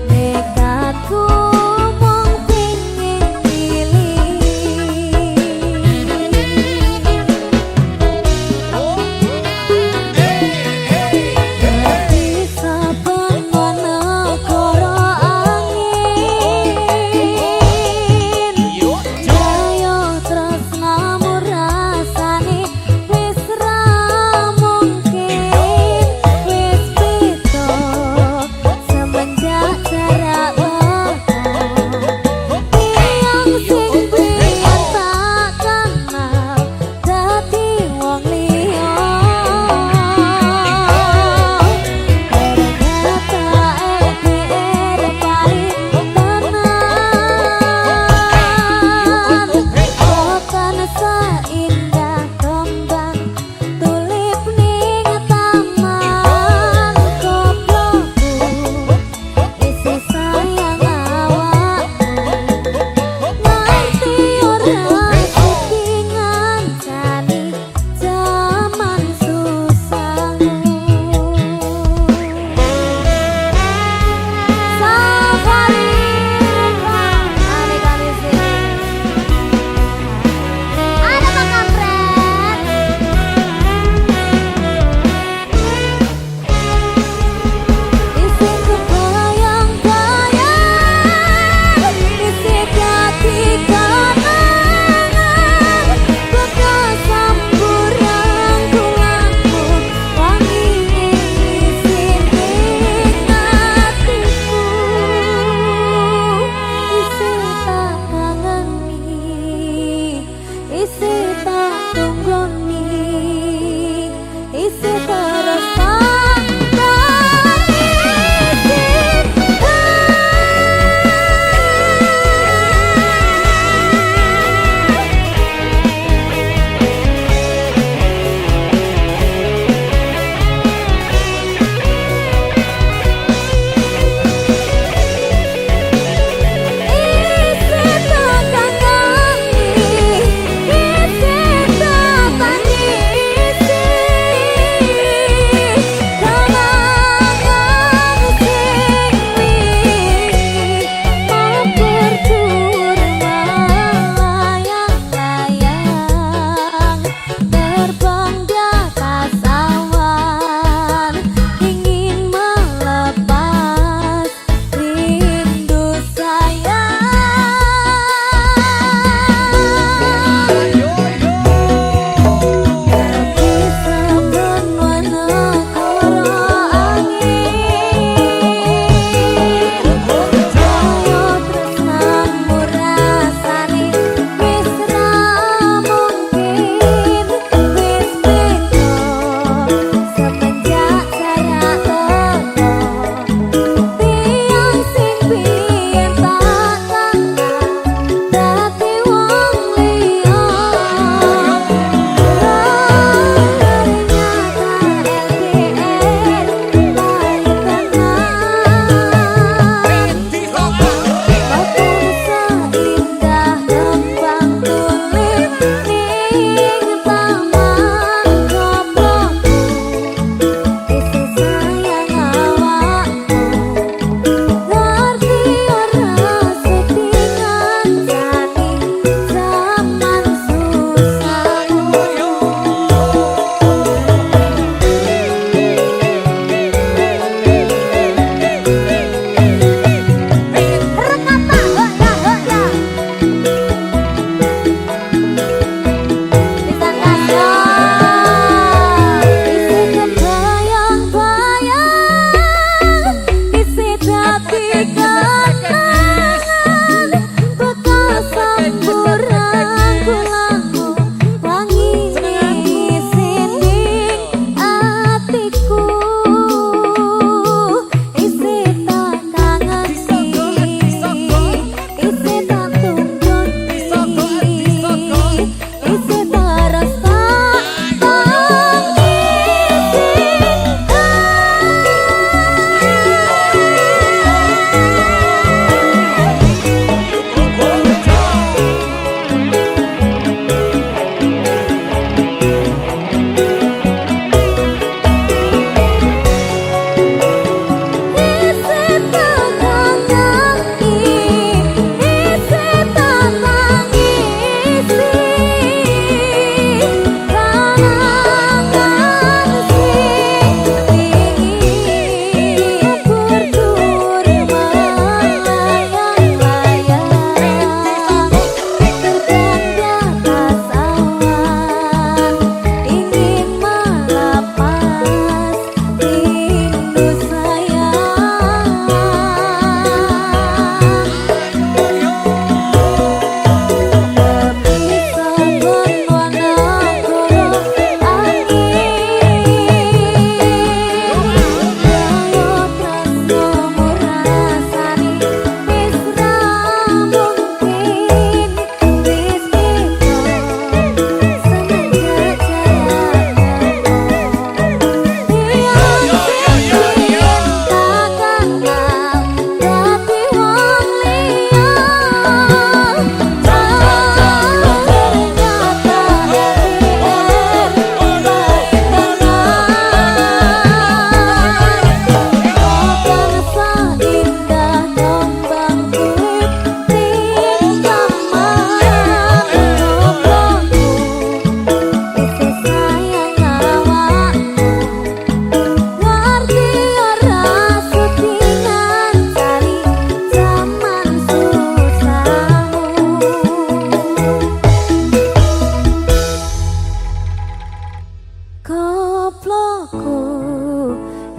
Nekatku mung pingin pilih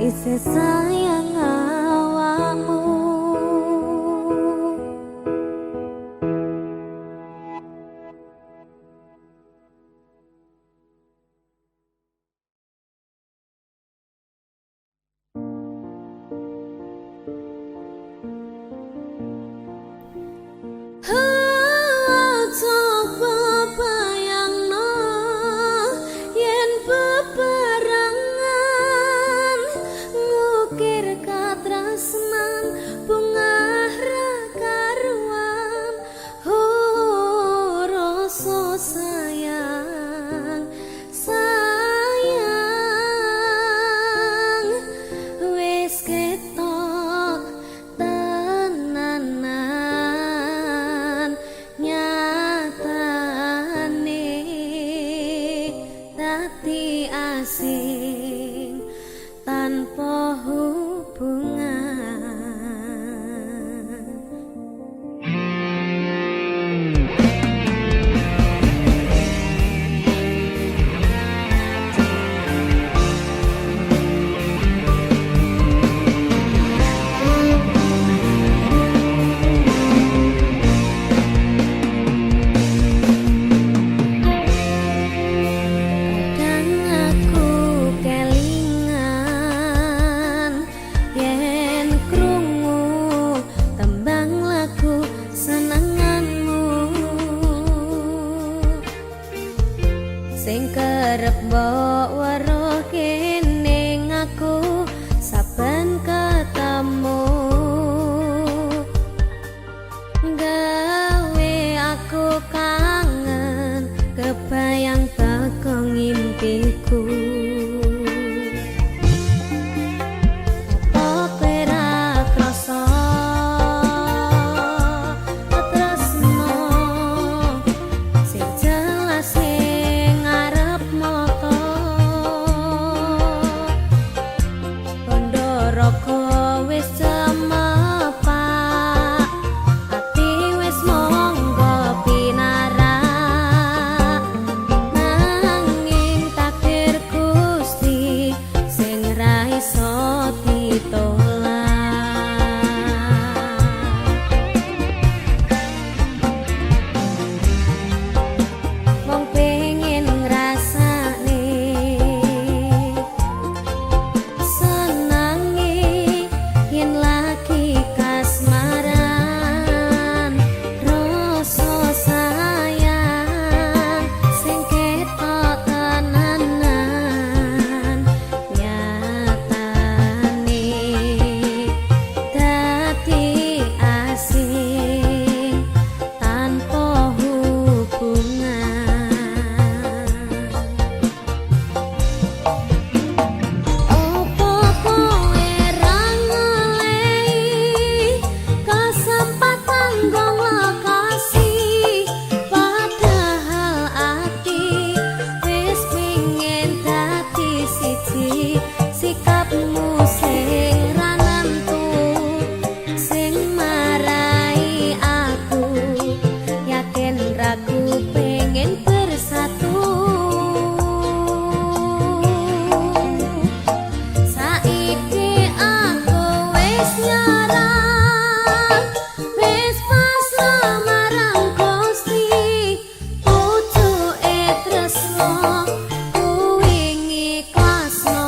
isih sayang awakmu. Asing tanpa hubungan. Sing kerep mbok weruh kene ngaku saben ketemu, gawe aku kangen kebayang teko ngimpiku. Kuwi ngiklasno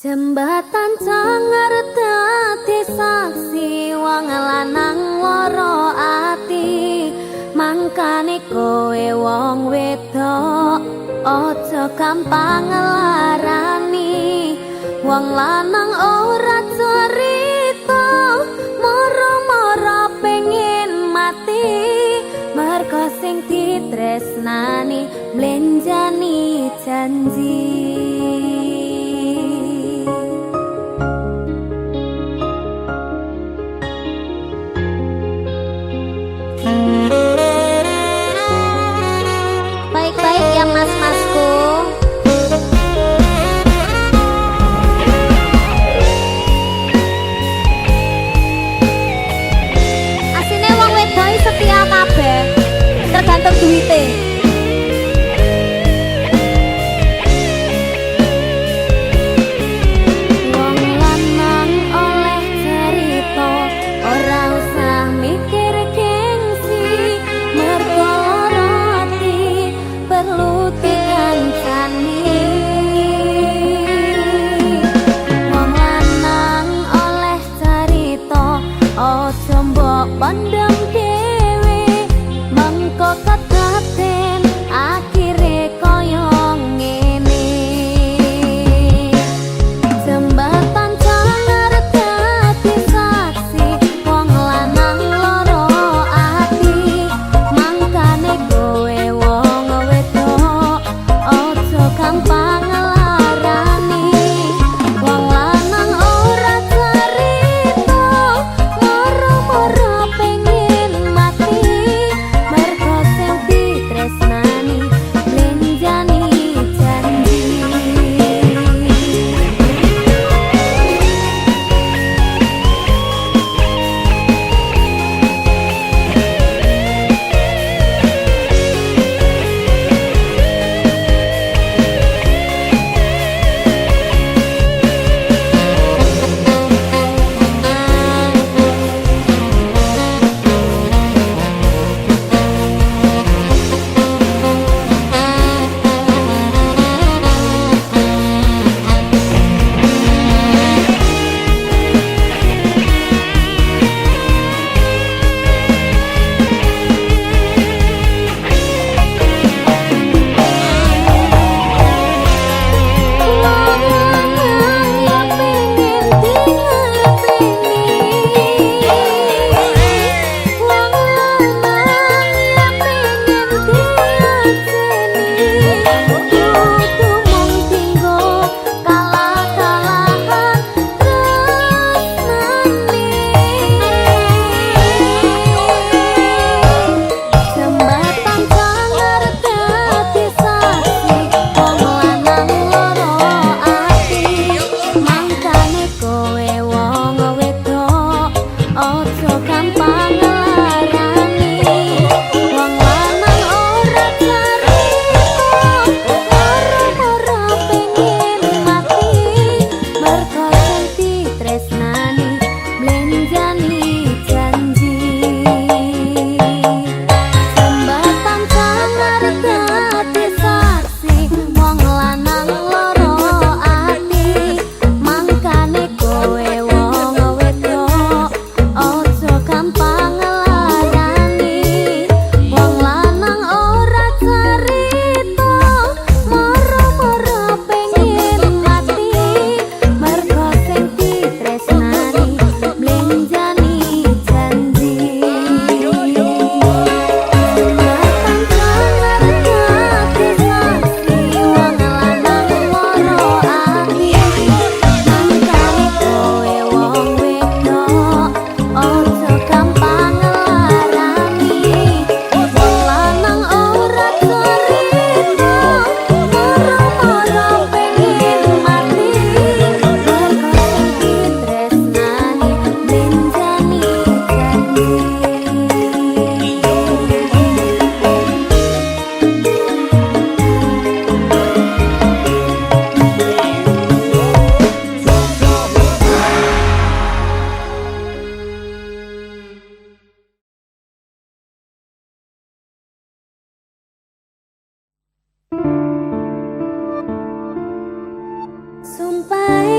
Jembatan Cangar dadi saksi wong lanang loro ati, mangkane kowe wong wedok aja gampang nglarani. Wong lanang ora cerita moro-moro pengen mati, mergo sing ditresnani mlenjani janji. Baik-baik ya mas-masku. Asine wong wedok setia kabeh, tergantung duite.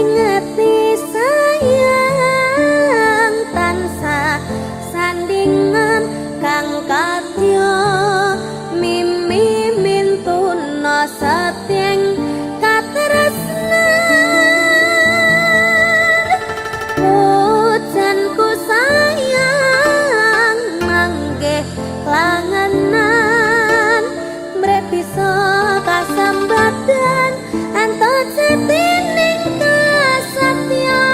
ngeti sayang tansah sandingan kang kadya mimi mintuna sating katresnan pujanku sayang manggih langenan mrep bisa kasambadan antot setining kasatyan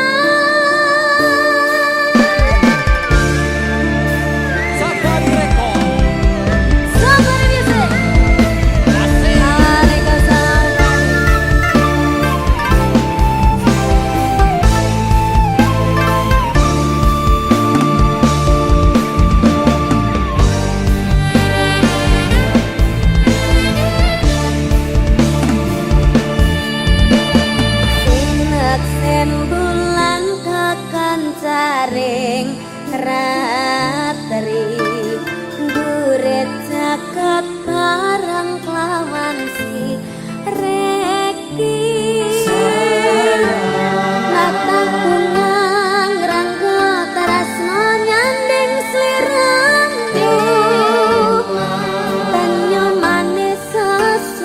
Sabar rekor. Sabar music Waalaikumsalam Sinek sen bulan kekancaring ratri Gurit jagat bareng kelawan si reki Latah bunga ngrangga tarasno nyanding sliramu Tanyo manis sesutiaku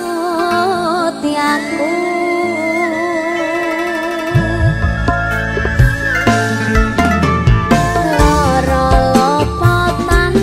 Loro lopo tan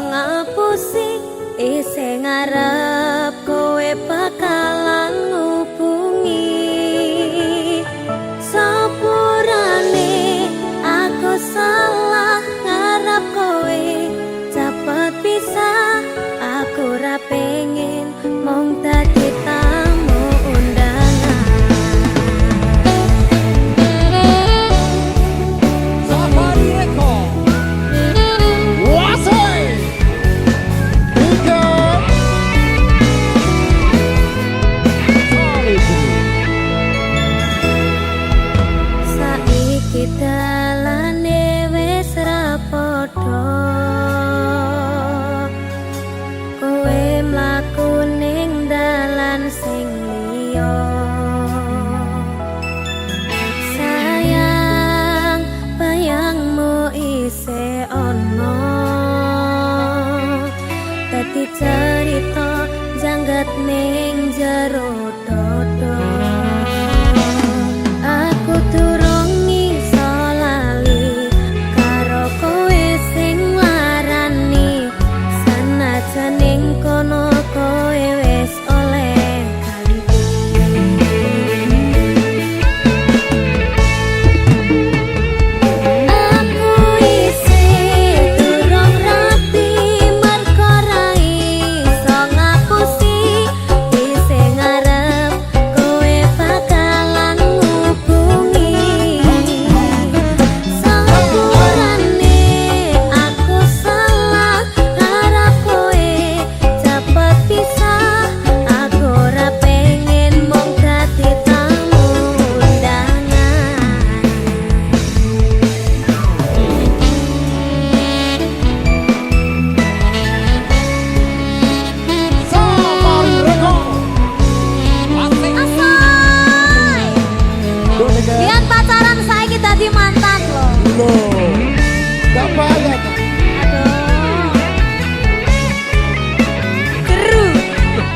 ngapusi isih ngarep kowe bakalan ngubungi. Sepurane aku salah ngarep kowe cepet pisah. Aku ora pengen mung dadi tamu undangan. Safari Record. Wasai. Tiga. Saiki dalane wis ra padha. Kowe mlaku ning dalan sing liya. Sayang, bayangmu isih ana. Dadi cerita jangget ning jero dodo. Aku durung iso lali karo kowe sing larani. Sanajan ning kono kowe wis oleh ganti. Aku isih durung rapi mergo ra iso ngapusi isih ngarep kowe bakalan ngubungi. Sepurane aku salah ngarep kowe cepet pisah. Aku ora pengen mung dadi tamu undangan. Safari Record. Asik. Asai! Lihat pacaran saiki dadi mantan loh. Loh. Gak banyak. Aduh. Seru.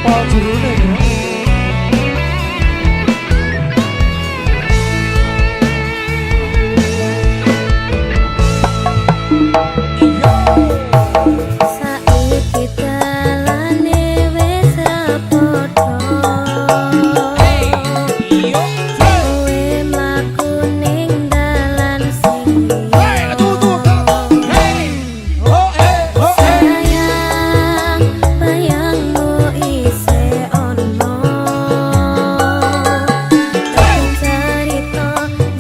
Oh, jurune ya. Saiki dalane wis ra padha. Kowe mlaku ning dalan sing liya. Sayang, bayangmu isih ana. Dadi cerita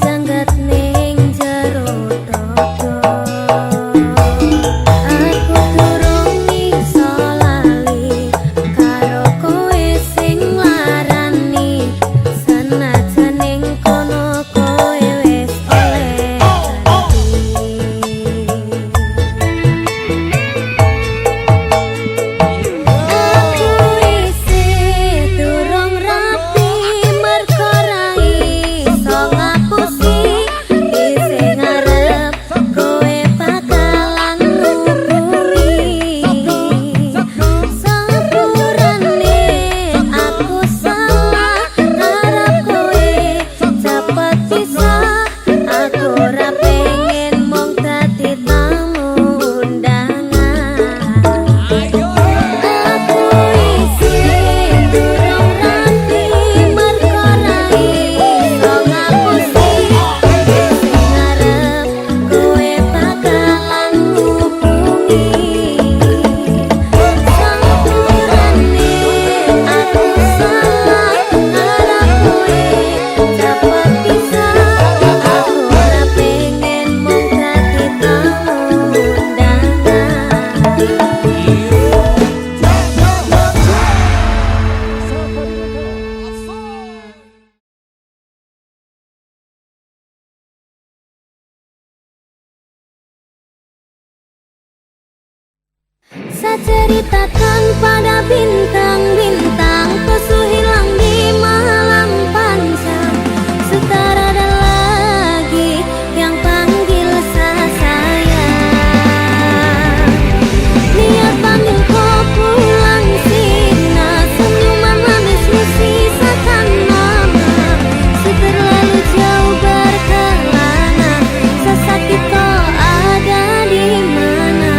jangget ning jero dodo. Aku durung iso lali karo kowe sing larani. Sanajan ning kono kowe wis oleh ganti. Aku isih durung rapi mergo ra iso ngapusi isih ngarep kowe bakalan ngubungi. Sepurane aku salah ngarep kowe cepet pisah. Aku ora pengen mung dadi tamu undangan. Ayo. Aku isih durung rapi mergo ra iso ngapusi isih ngarep kowe bakalan ngubungi. Sepurane aku salah ngarep kowe cepet pisah. Aku ora pengen mung dadi tamu undangan. Saceritakan pada bintang-bintang, pesu hilang di malam panjang. Sekarang ada lagi yang panggil saya. Niat panggil kau pulang sina, senyuman manismu sisakan nama. Seterlalu jauh berkelana, sesakit kau ada di mana.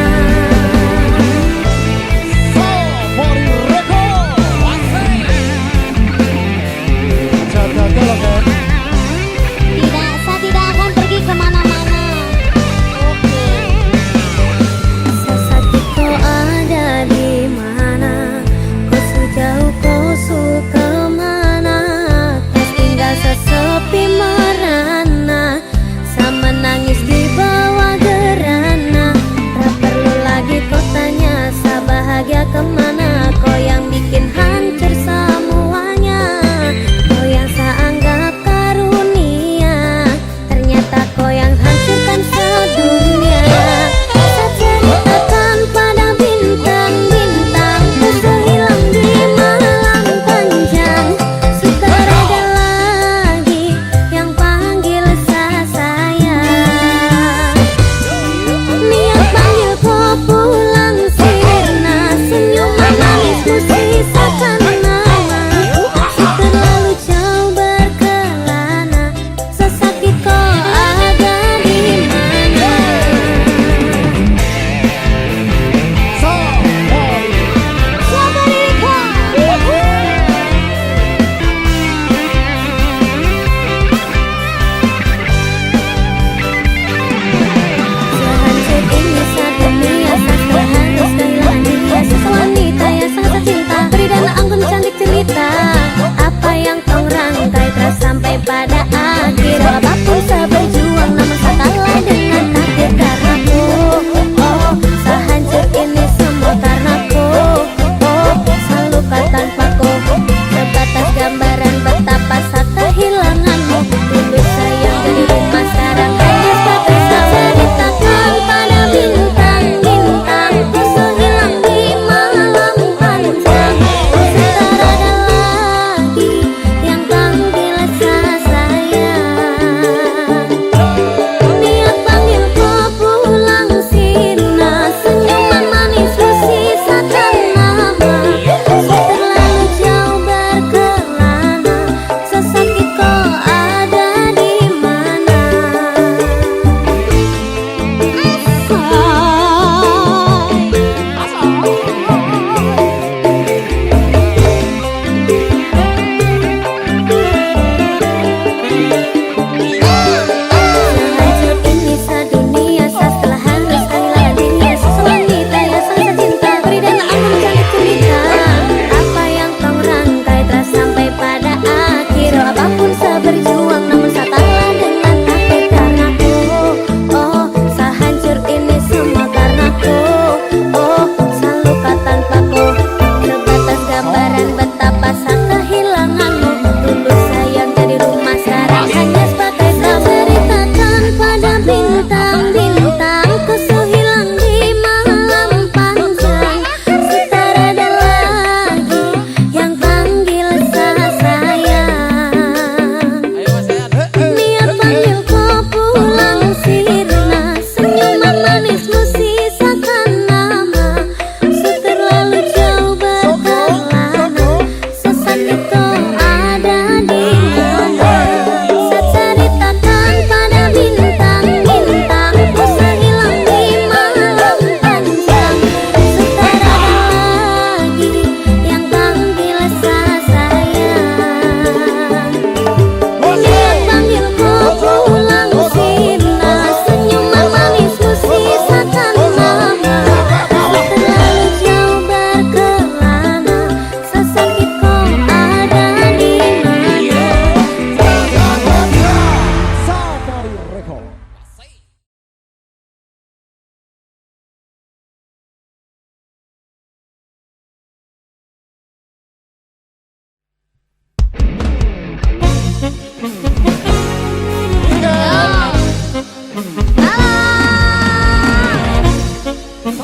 Apabila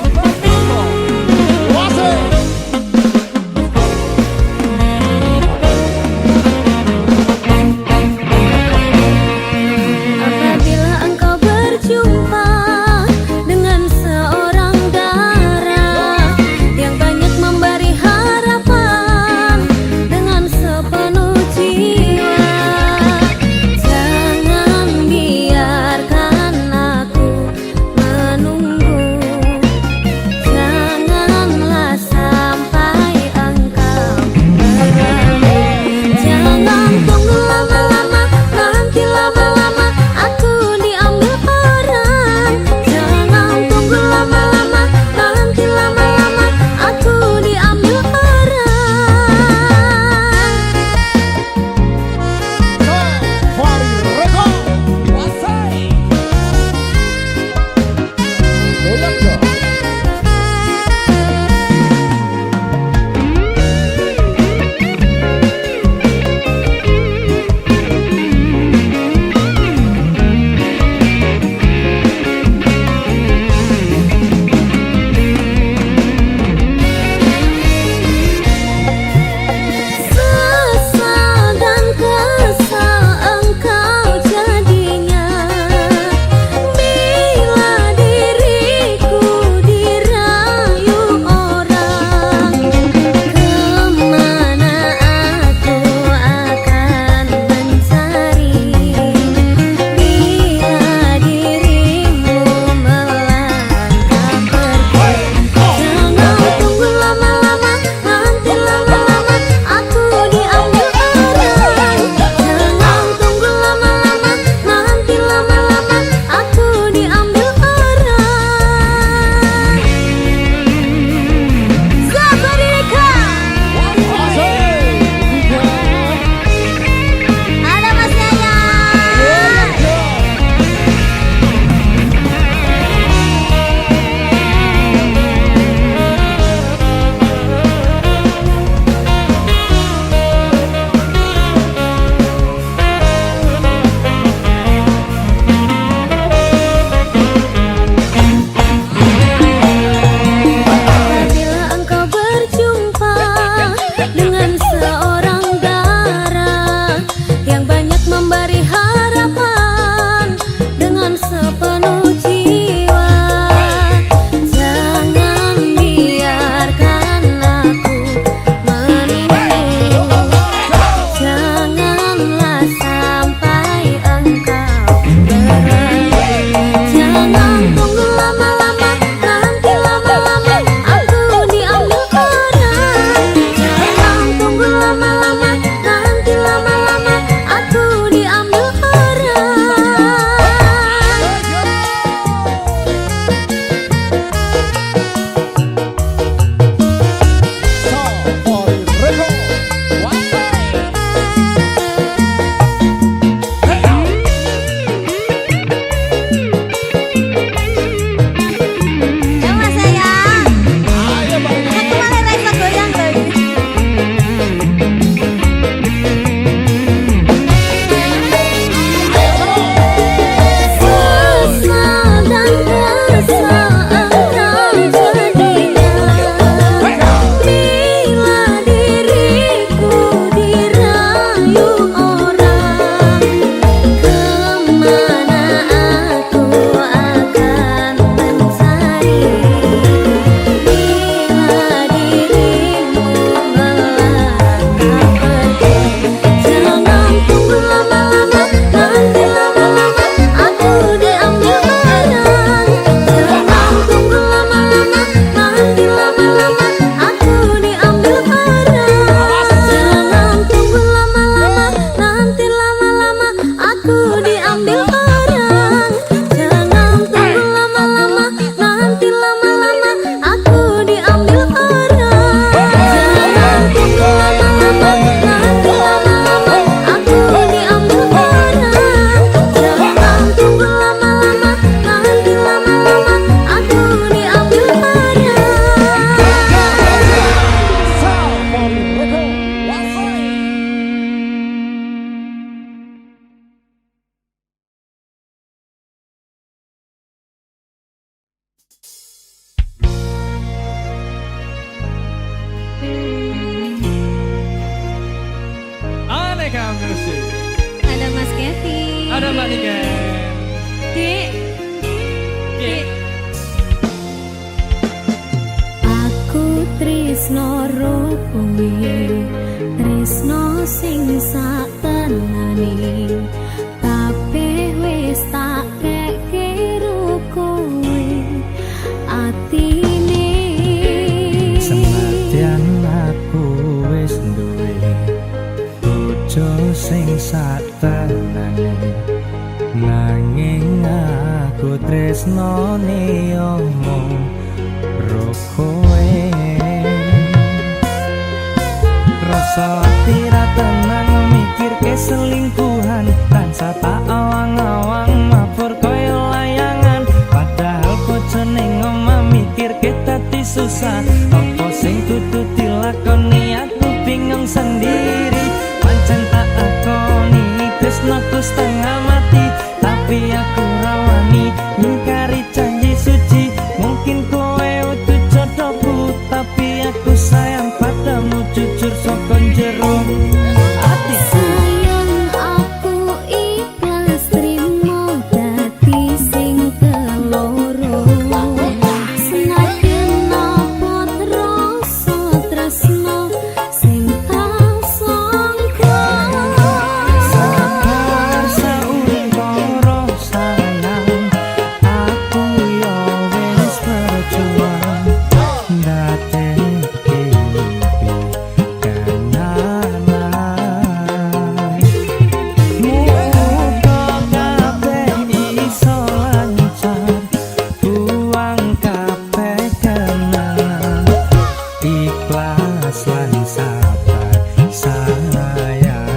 engkau berjumpa dengan seorang dara yang banyak memberi harapan dengan sepenuh jiwa, jangan biarkan aku menunggu. Ada Mbak Niken. Dik. Dik. Aku tresno kowe, tresno sing sak tenane, kabeh wis tak kekiro kowe atine. Senadyan aku wis duwe bojo sing sak tenane, nanging aku tresnane omong ro kowe. Rasa ati ra tenang mikir keselingkuhan, tansah tak awang-awang mabur koyo layangan. Padahal bojone ngomong mikir kita susah, apa sing kudu dilakoni aku bingung sendiri. Pancen tak akoni tresnoku setengah mati, tapi aku rawani ngingkari janji suci. Mungkin kowe utuh jodohku, tapi aku sayang padamu jujur saka jero ati. Sayang aku ikhlas trimo dadi sing keloro, senajan napa rasa tresno sing tak sangka. Sabar sauntara sayang, aku yo wis berjuang ndadekake mimpi kanan. Muga kabeh iso lancar, buang kabeh kenangan, ikhlas lan sabar sayang.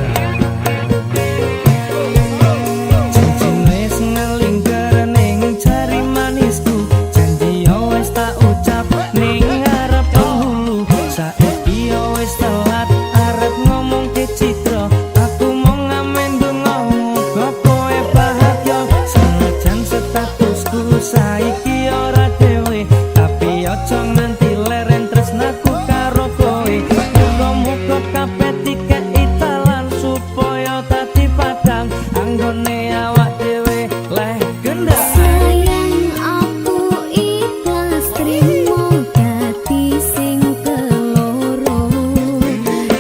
Cincin wis ngelingker ning jari manisku, janji yo wis tak ucap ning ngarep penghulu. Saiki yo wis telat arep ngomong ke Citra, aku mau ngamen donga muga kowe bahagia. Senajan statusku saiki ora dhewe, tapi aja nganti leren tresnaku karo kowe. Muga-muga kabeh dikeki talan supaya dadi padang anggone awak dhewe leh gendang. Sayang aku ikhlas trimo dadi sing keloro,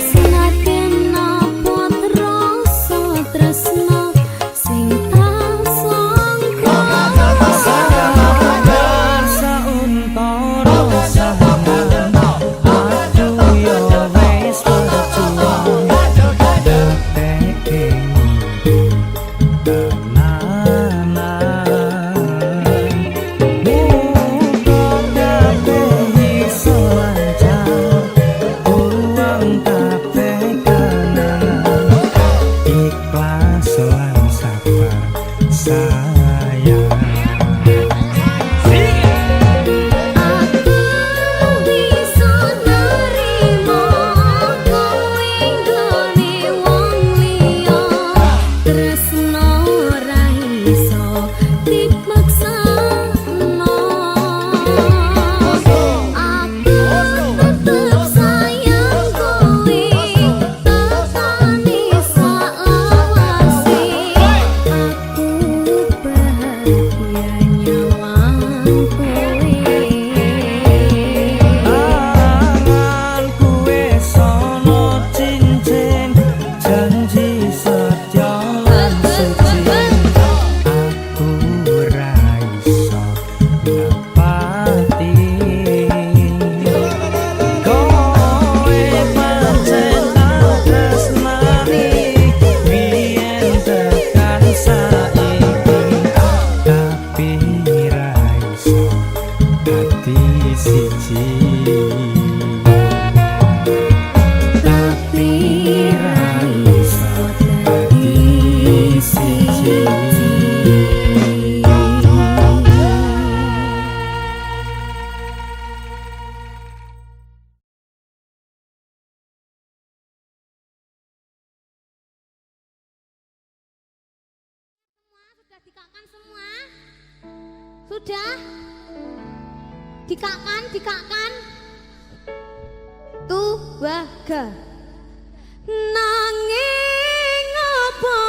senajan napa rasa tresno sing tak sangka. Sabar sauntara sayang, aku yo wis berjuang ndadekake mimpi tenanan. Muga kabeh iso lancar, buang kabeh kenangan, ikhlas lan sabar sayang. Aku bisa nerimo kowe nggone wong liya, tresno ora iso dipaksano. Aku tetep sayang kowe, tekani selawase. Aku bahagia nyawang kowe. Tanganku wis ana cincin, janji setia lan suci. Aku ora iso nepati. Kowe pancen tak tresnani, biyen tekan saiki, tapi ra iso dadi siji. Tapi ra iso dadi siji. Sudah dikakkan semua? Sudah? Dikakkan. Tuh, waga. Nanging apa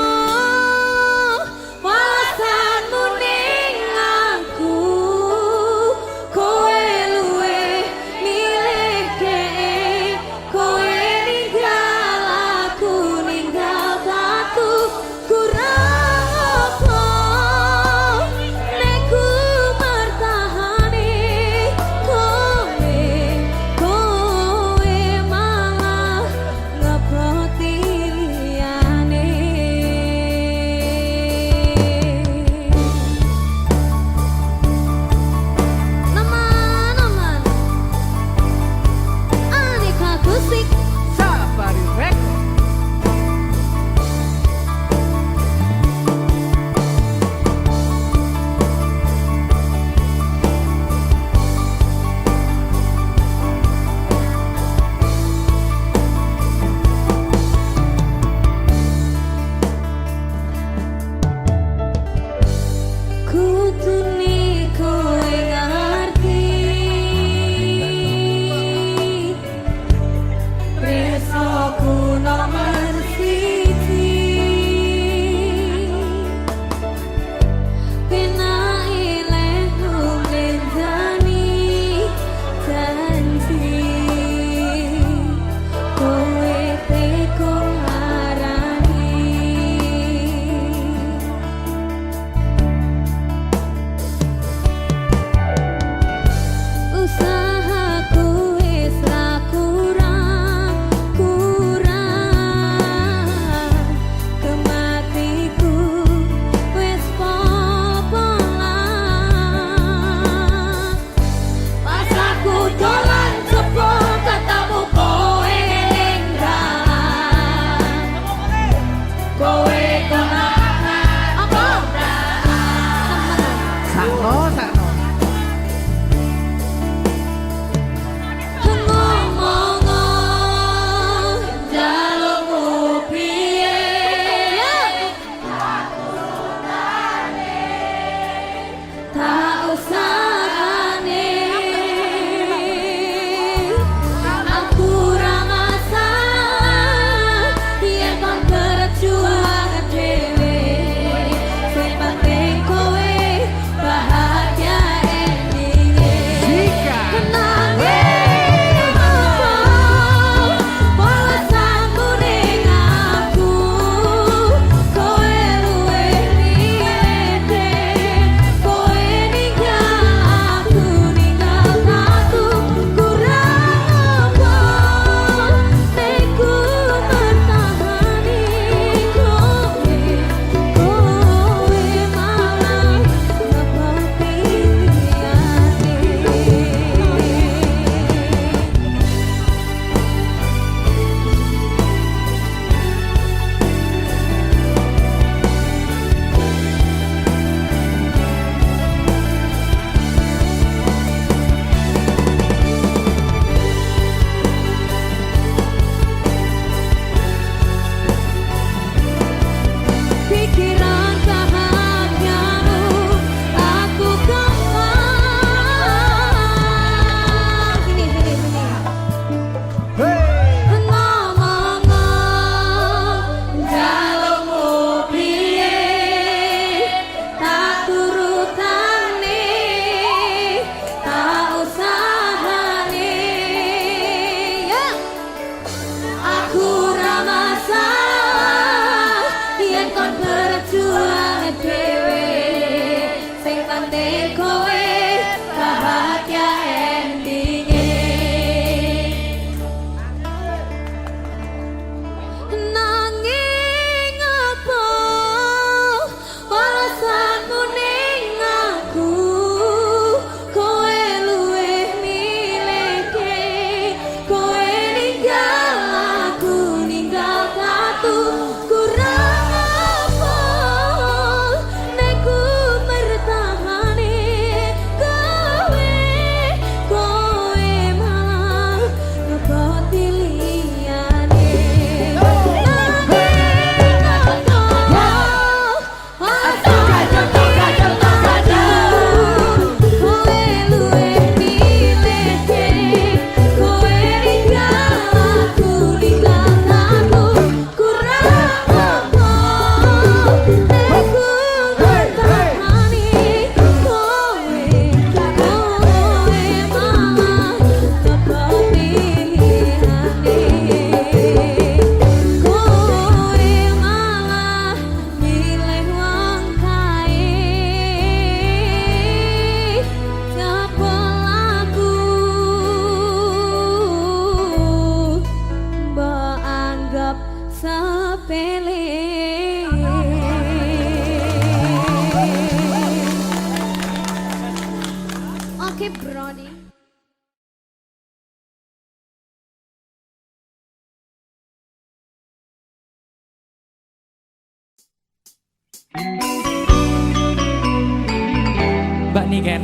Mbak Niken,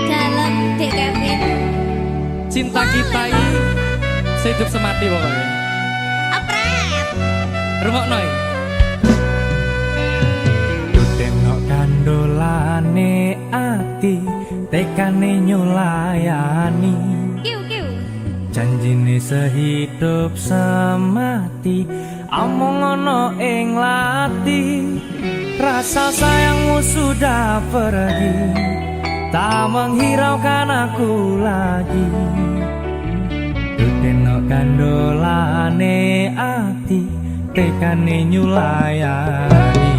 Dalam Dek Kevin. cinta kita ini sehidup semati pokoknya. Apret. Rungokno iki. Tenok kandolane ati tekane nyulayani Kiu kiu. janjine sehidup semati among ono ing lati rasa sayangmu sudah pergi tak menghiraukan aku lagi tenok kandolane ati tekane nyulayani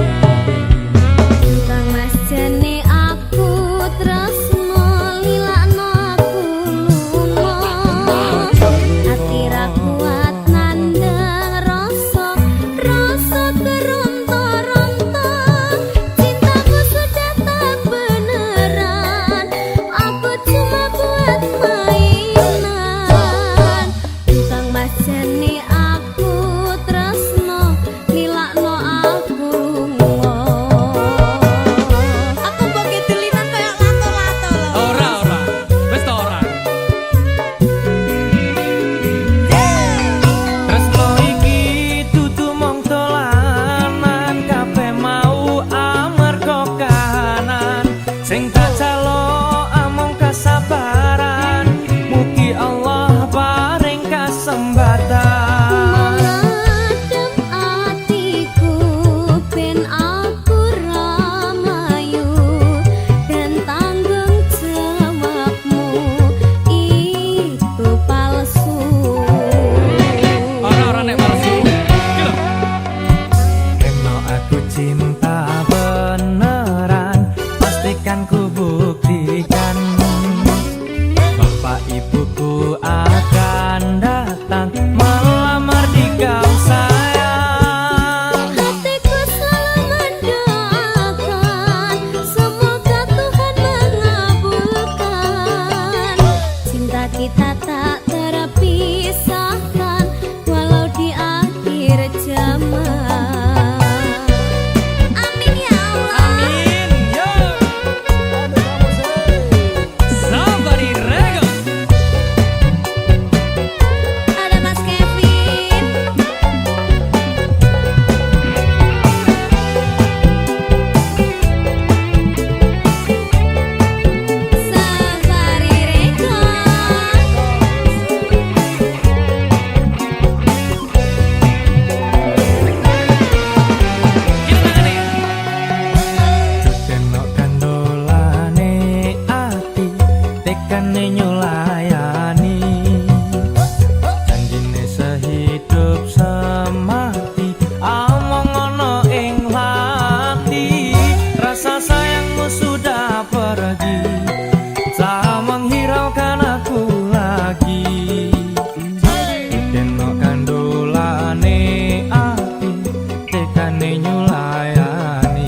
Tentang mas jane aku tresno lilakno aku lunga ati ra kuat nandang rasa keronta-ronta cintaku sudah tak beneran aku cuma buat mainan tentang mas jane aku tresno lilakno aku lunga aku bagi tulisan kayak lato-lato loh Ora, wis ta ora. Tresno iki dudu mung dolanan kabeh mau amarga kahanan sing tak jalo amung kesabaran mugi Allah paring kesempatan mengadem atiku ben aku ramayu dan tanggung jawabmu itu palsu Ora nek palsu. Iki lho. Eno aku cinta beneran pastikan ku buktikan Bapak ibuku akan datang melamar di kau sayang hatiku selalu mendoakan semoga Tuhan mengabulkan cinta kita tak terpisahkan walau di akhir zaman amin ya Allah Amin. Yo. Somebody rego. ada Mas Kevin Safari Kita tangane. Tenok kandolane ati tekane nyulayani janjine sehidup semati among ono ing hati rasa sayangmu sudah pergi tak menghiraukan aku lagi tenok kandolane ati tekane nyulayani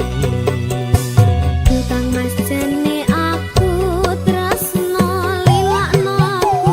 Tutang mas jane aku tresno lilakno aku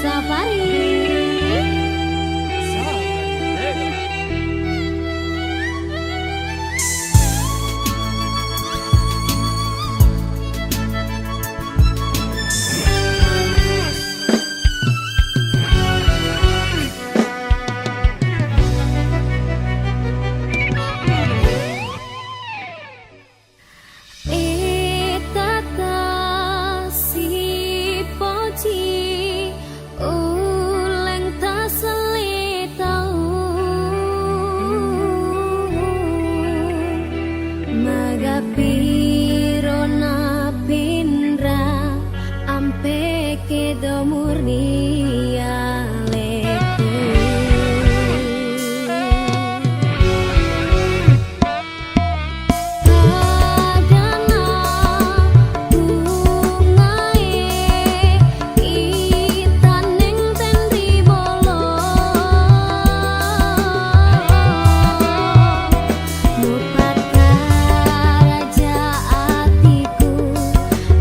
Safari. Kedo murni aleku Kadana bungae itaning tendi bolo Nupat raja atiku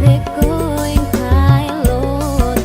reko ing kae lotan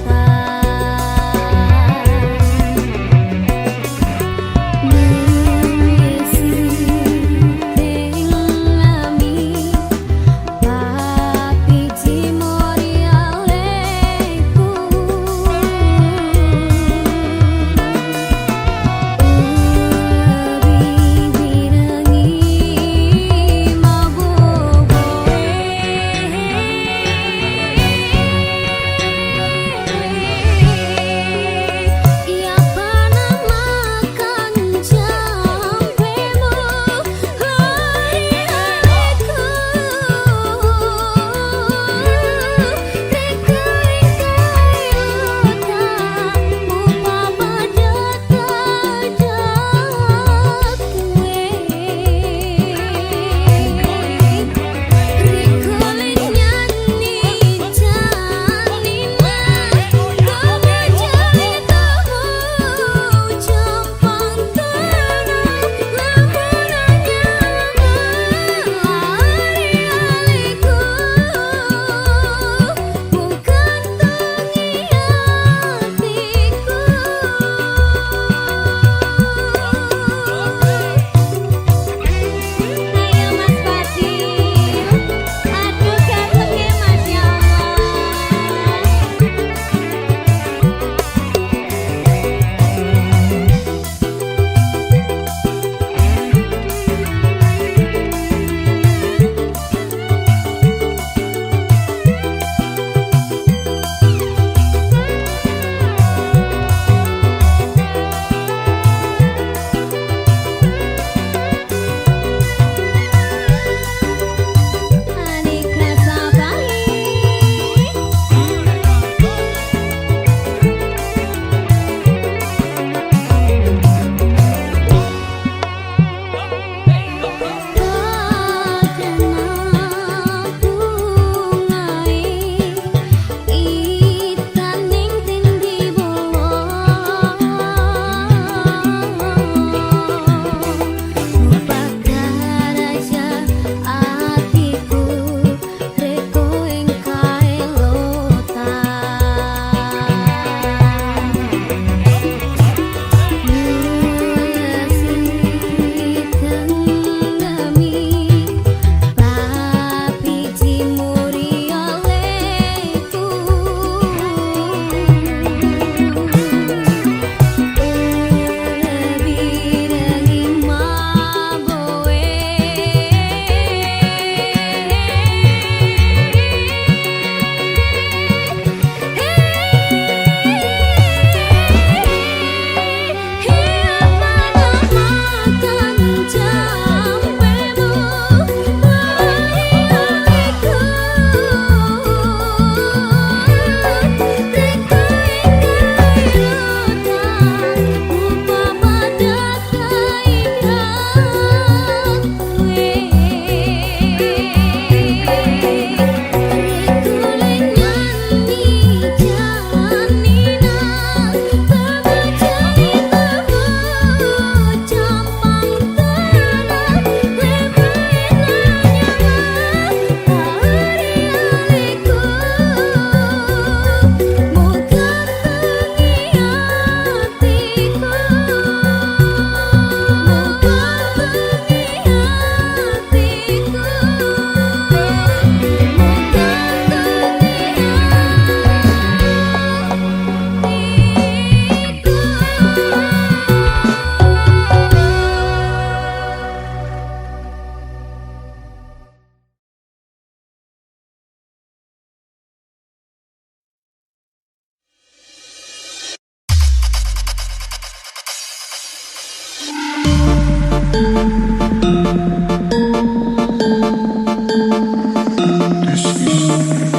This is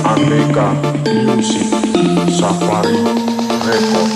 Aneka Music Safari Record.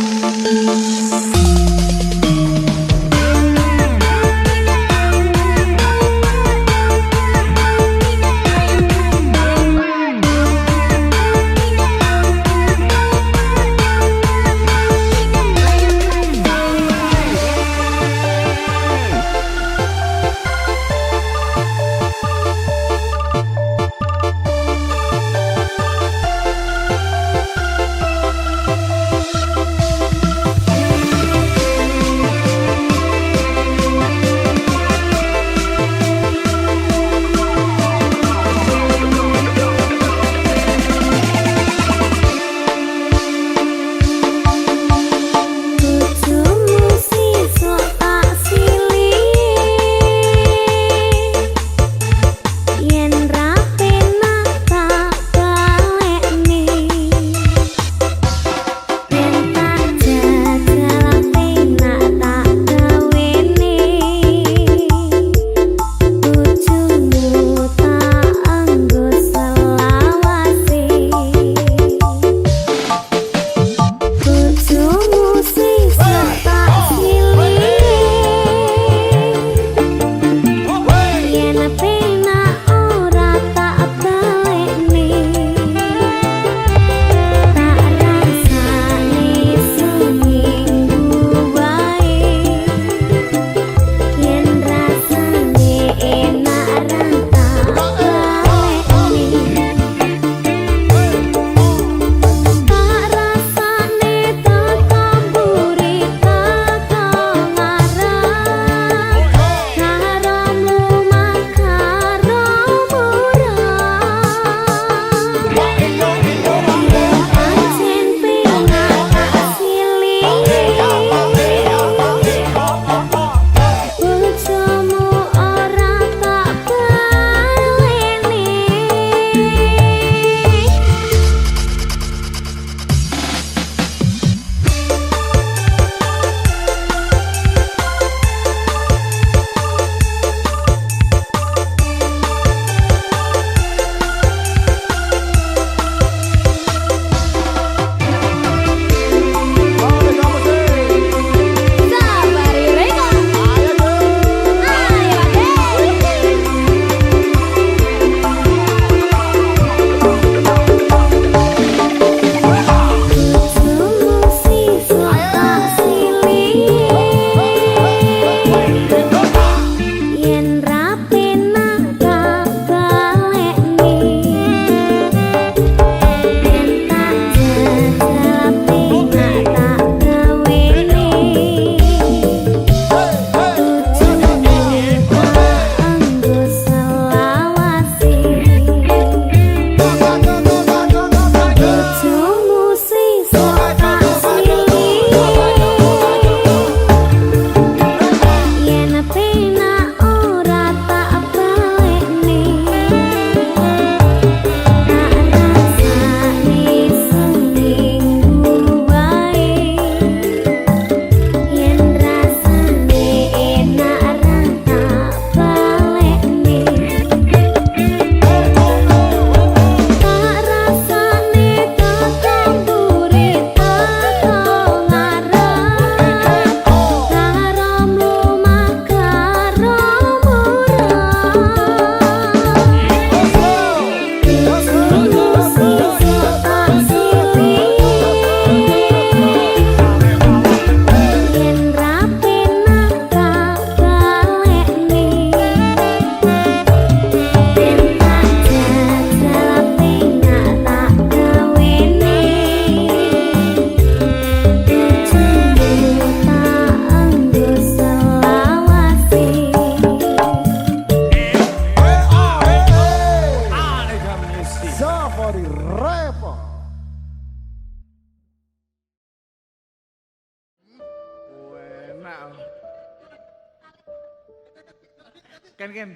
Ken.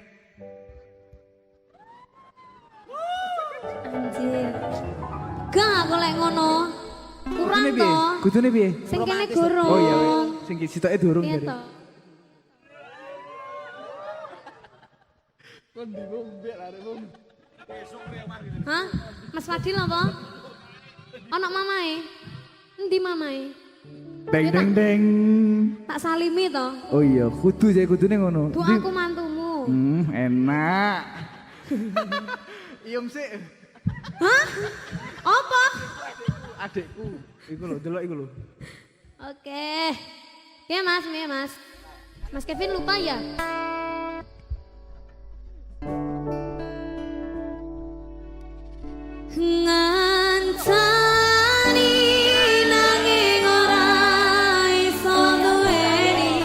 Anjir. Gak aku lek ngono. Kurang Kudune piye? to. Kudune piye? Sing kene gurung. Oh iya, sing sitoke durung Iya jadi. to. Hah? Mas Fadil apa? Anak mamae? Endi mamae? Deng deng deng. Tak salimi to. Oh iya, kudu saya kudune ngono. Bu aku mantumu. Enak. Iyum sih. Hah? Apa? Adekku. Iku lho, delok iku lho. Oke. Ya Mas, ya Mas. Mas Kevin lupa ya? Ngancani nanging ora iso duweni,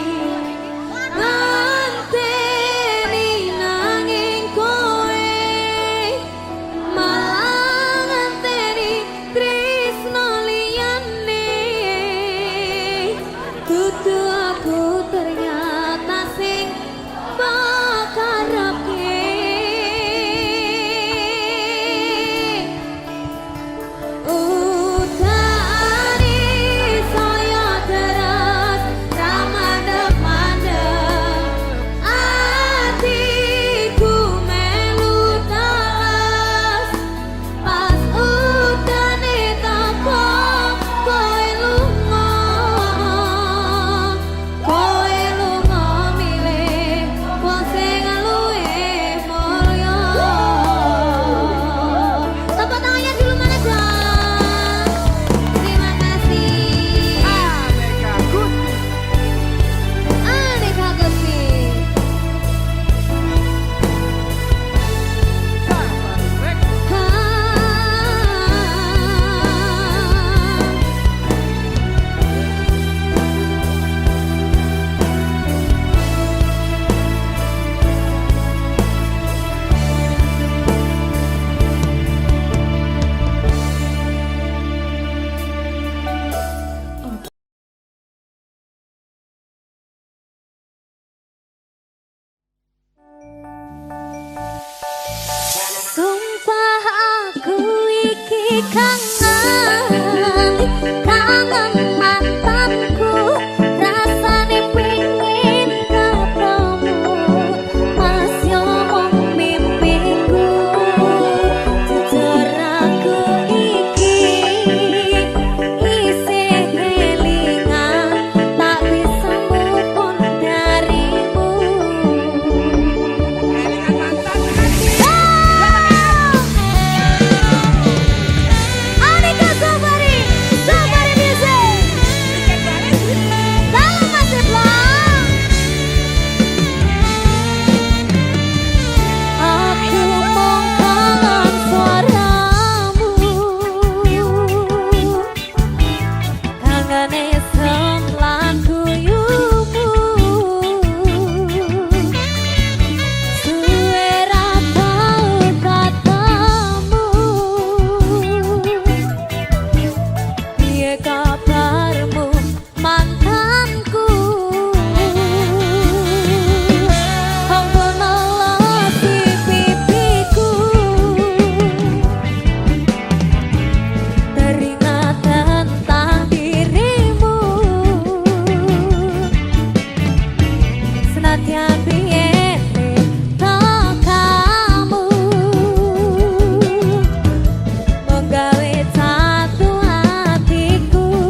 nganteni nanging kowe malah nganteni tresno liyane. Dudu aku ternyata sing bakarepe. Sumpah aku iki kangen, kangen mantanku, rasane pengen ketemu, masih omong mimpiku, jujur aku iki isih kelingan, tak bisa move on darimu. Anika Safari, Safari Music. Dalam Mas Iblang. Aku mongkon suaramu, kangane semlan guyumu, suwe ra tau katamu. Piye kabarmu mantanku? Anggo nolosi pipiku, teringat tentang dirimu. Senadyan biyen tak kamu menggawe satu hatiku.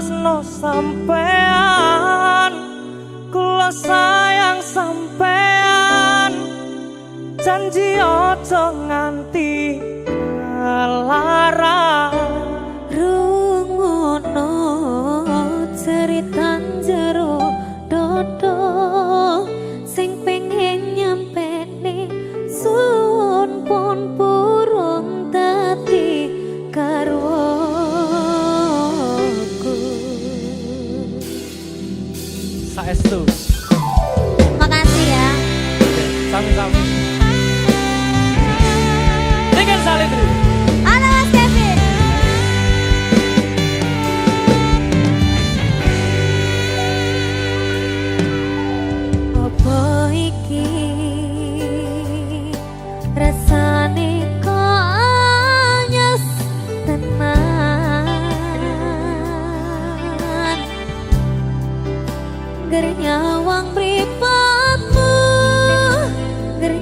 tresno sampean, kula sayang sampean, janji ojo nganti larang. Rungono ceritan jero dodo sing pengen nyampene sun pun purun dadi karwoku. Saestu. Makasih ya. Sami-sami. Dengan salib dulu. Halo Mas Kevin. Apa iki rasane kok anyes tenan, ger nyawang mripatmu, ger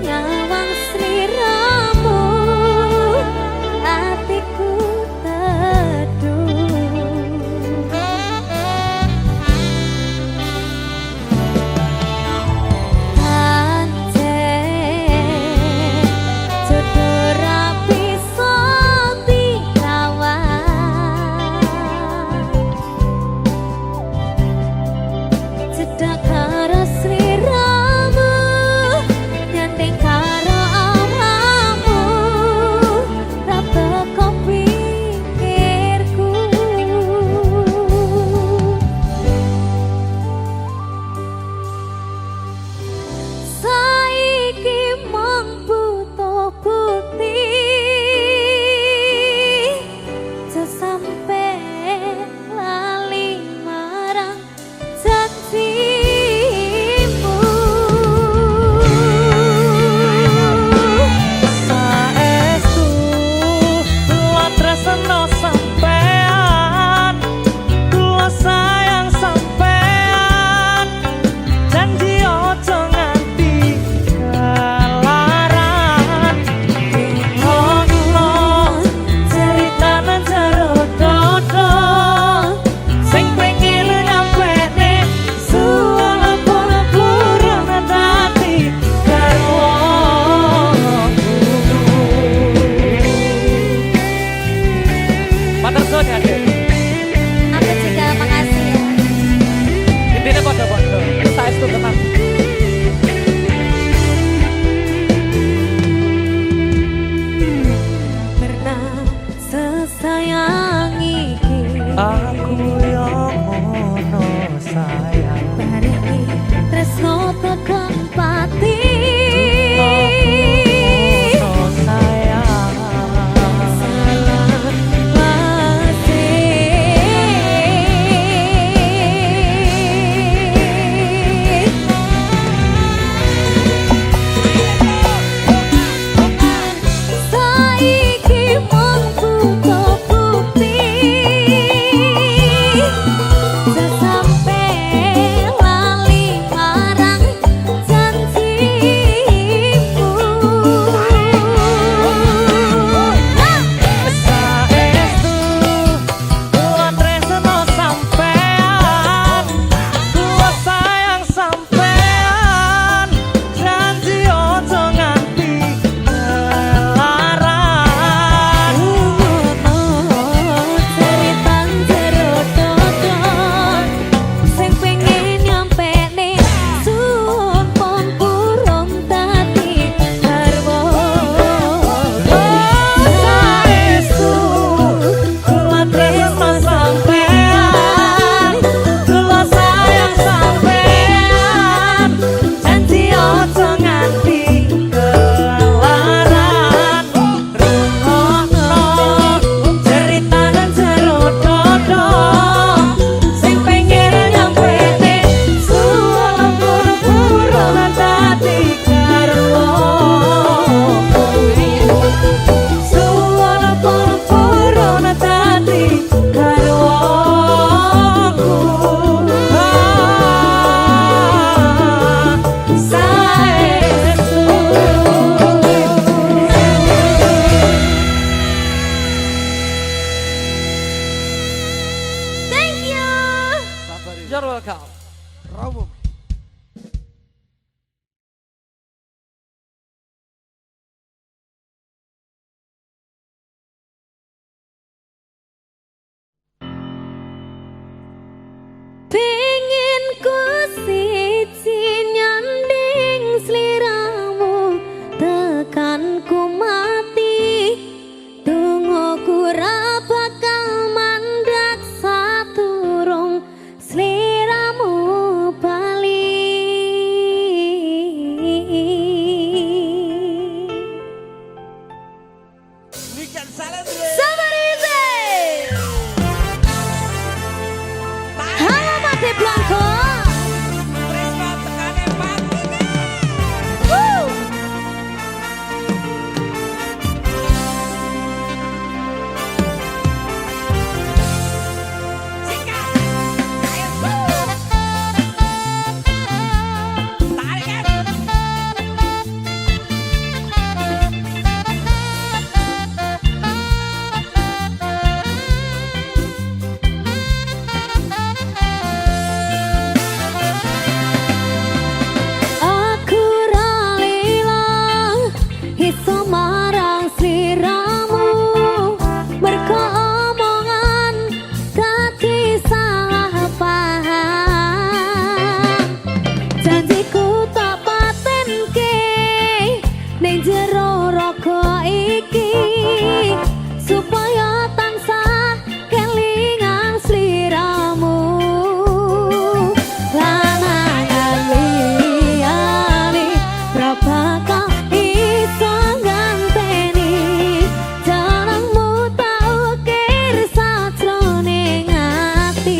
bakal iso nganteni jenengmu tak ukir sajroning ati.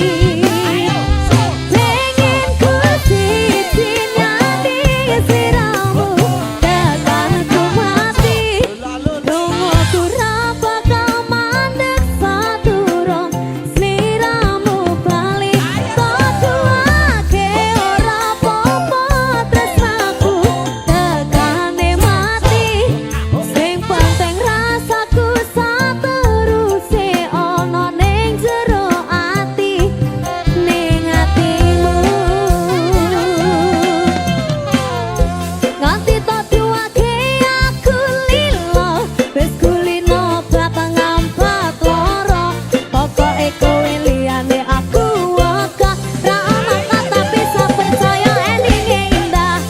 Pengen ku siji nyati siramu tekan ku mati. Dongoku ra bakal mandek saturung sliramu bali. Koduake ora apa-apa tresnaku tekane mati. Sing penting rasaku sateruse ana ning jero ati, ning atimu. Nganti tok duwake aku lilo, wis kulino bakal ngambat loro. Pokoke kowe liyane aku wegah, ra ana kata bisa percaya endinge indah.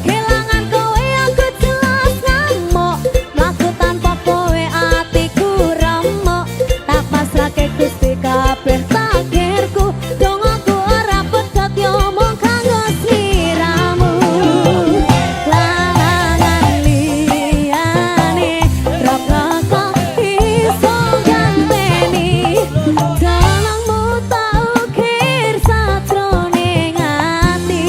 Kelangan kowe aku jelas ngamuk, mlaku tanpa kowe atiku remuk. Tak pasrahke Gusti kabeh takdirku, dongaku ora pedhot yo mung kanggo sliramu. Lalangan liyane ra bakal iso ganteni jenengmu tak ukir sajroning ati.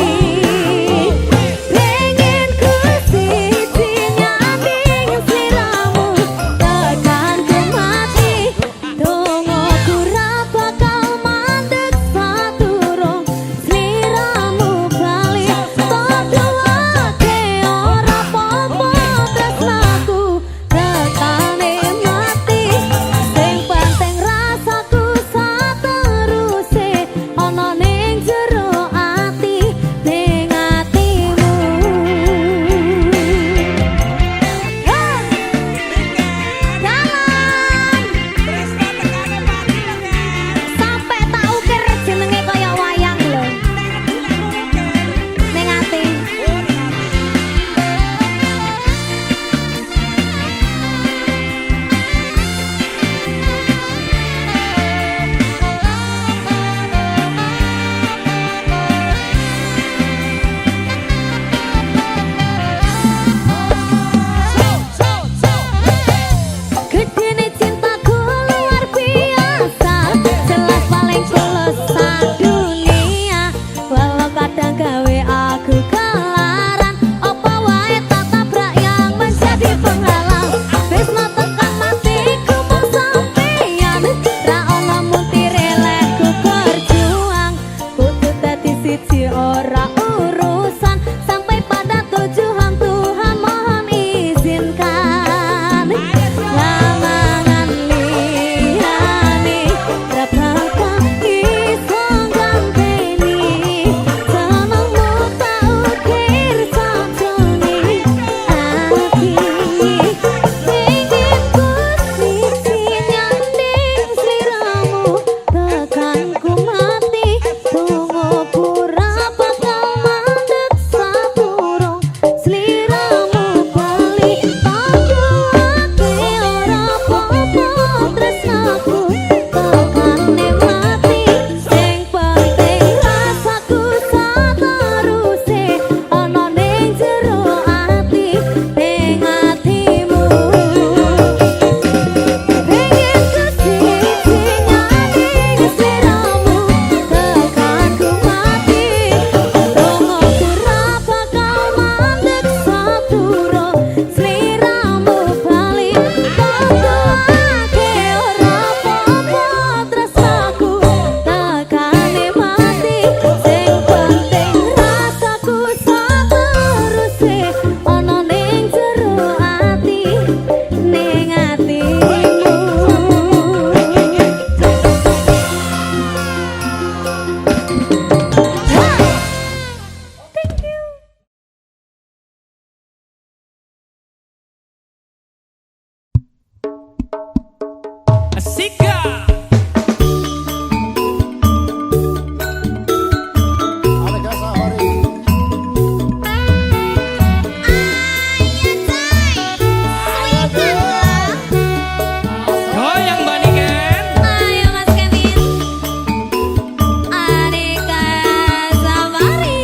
Pengen ku siji nyati sliramu tekan ku mati. Dongoku ra bakal mandek saturung sliramu bali. Todoake ora apa-apa tresnaku tekane mati. Sing penting rasaku sateruse ana ning jero ati, ning atimu. Sampai tak ukir jenenge kaya wayang lho. Ning ati. Gedene cintaku luar biasa, jelas paling tulus sadunia. Walau kadang gawe aku kelaran, apa wae tak tabrak yang menjadi penghalang. Tresno tekan matiku mung sampeyan, ra ono muntire lekku berjuang. Kudu dadi siji ora urusan, sampai pada tujuan Tuhan mohon izinkan. Lalangan liyane ra bakal iso ganteni jenengmu tak ukir sajroning ati. Pengen ku siji nyanding sliramu tekan ku mati. Dongoku ra bakal mandek saturung sliramu bali. Todoake ora apa-apa tresnaku tekane mati. Sing penting rasaku sateruse ana ning jero ati, ning atimu. Pengen ku siji nyanding sliramu tekan ku mati. Dongoku ra bakal mandek saturung sliramu bali. Todoake ora apa-apa tresnaku tekane mati. Sing penting rasaku sateruse ana ning jero ati, ning atimu. Asika. Aneka Safari. Goyang Baniken. Ayo Mas Kevin. Aneka Safari.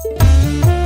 Thank